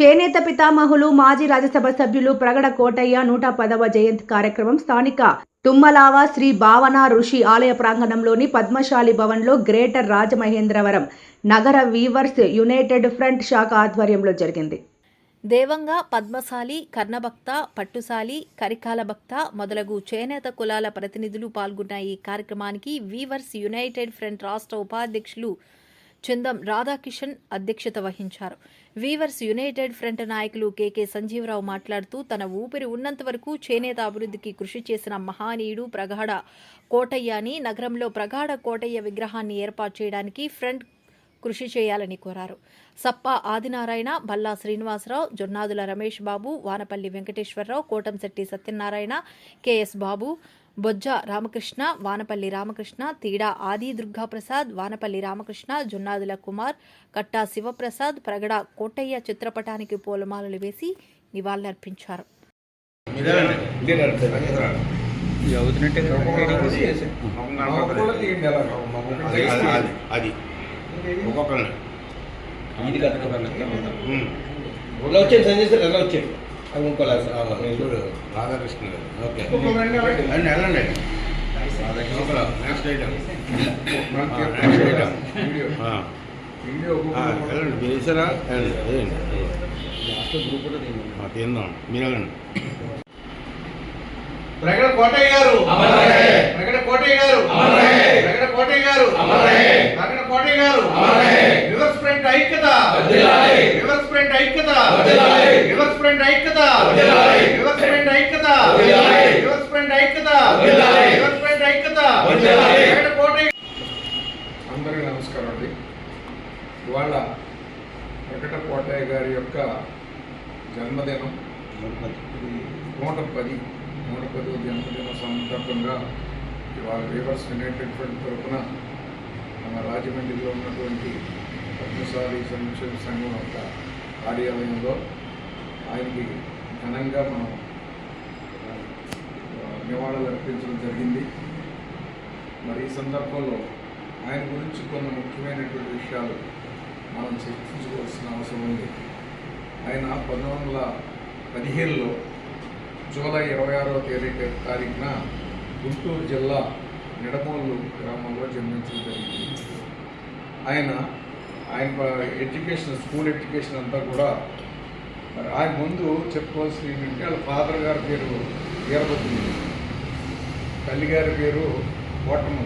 చేనేత పితామహులు మాజీ రాజ్యసభ సభ్యులు ప్రగడ కోటయ్య 110వ జయంతి కార్యక్రమం స్థానిక తుమ్మలావ శ్రీ భావన ఋషి ఆలయ ప్రాంగణంలోని పద్మశాలి భవన్లో గ్రేటర్ రాజమహేంద్రవరం నగర వీవర్స్ యునైటెడ్ ఫ్రంట్ శాఖ ఆధ్వర్యంలో జరిగింది. దేవంగా పద్మశాలి, కర్ణభక్త, పట్టుశాలి, కరికాల భక్త మొదలగు చేనేత కులాల ప్రతినిధులు పాల్గొన్న ఈ కార్యక్రమానికి వీవర్స్ యునైటెడ్ ఫ్రంట్ రాష్ట్ర ఉపాధ్యక్షులు చందం రాధాకిషన్ అధ్యక్షత వహించారు. వీవర్స్ యునైటెడ్ ఫ్రంట్ నాయకులు కె సంజీవరావు మాట్లాడుతూ తన ఊపిరి ఉన్నంత వరకు చేనేత అభివృద్ధికి కృషి చేసిన మహానీయుడు ప్రగాఢ కోటయ్య అని, నగరంలో ప్రగాఢ కోటయ్య విగ్రహాన్ని ఏర్పాటు చేయడానికి ఫ్రంట్ కృషి చేయాలని కోరారు. సప్ప ఆదినారాయణ, బల్లా శ్రీనివాసరావు, జొన్నాదుల రమేష్ బాబు, వానపల్లి వెంకటేశ్వరరావు, కోటంశెట్టి సత్యనారాయణ, కెఎస్ బాబు, బొజ్జ రామకృష్ణ, వానపల్లి రామకృష్ణ, తీడా ఆది దుర్గాప్రసాద్, వానపల్లి రామకృష్ణ, జొన్నాదుల కుమార్, కట్టా శివప్రసాద్ ప్రగడ కోటయ్య చిత్రపటానికి పూలమాలలు వేసి నివాళులర్పించారు. రాధాకృష్ణ ఓకే వెళ్ళండి. నెక్స్ట్ ఐటమ్ వెళ్ళండి. మీరు వేసారా? తిందాం. మీరు వెళ్ళండి. ప్రగడ కోటయ్య గారు, ప్రగడ కోటయ్య గారు, ప్రగడ కోటయ్య గారు, ప్రగడ కోటయ్య గారు, రివర్స్ ఫ్రంట్ ఐక్యత, రివర్స్ ఫ్రంట్ ఐక్యత, రివర్స్ ఫ్రంట్ ఐక్యత, రివర్స్ ఫ్రంట్ ఐక్యత, రివర్స్ ఫ్రంట్ ఐక్యత, రివర్స్ ఫ్రంట్ ఐక్యత. ప్రగడ కోటయ్య. అందరికీ నమస్కారం అండి. ఇవాళ ప్రగడ కోటయ్య గారి యొక్క జన్మదినం 110వ జన్మదిన సందర్భంగా ఇవాళ వీవర్స్ యునైటెడ్ ఫ్రంట్ తరఫున మన రాజమండ్రిలో ఉన్నటువంటి పద్మశాలి సంక్షేమ సంఘం యొక్క కార్యాలయంలో ఆయనకి ఘనంగా మనం నివాళులు అర్పించడం జరిగింది. మరి ఈ సందర్భంలో ఆయన గురించి కొన్ని ముఖ్యమైనటువంటి విషయాలు మనం చర్చించుకోవాల్సిన అవసరం ఉంది. ఆయన 1915లో జూలై 26వ తారీఖున గుంటూరు జిల్లా నిడమోలు గ్రామంలో జన్మించడం జరిగింది. ఆయన ఎడ్యుకేషన్, స్కూల్ ఎడ్యుకేషన్ అంతా కూడా మరి ఆయన ముందు చెప్పుకోవాల్సింది ఏంటంటే వాళ్ళ ఫాదర్ గారి పేరు వీరభద్రుడు, తల్లి గారి పేరు కోటమ్మ.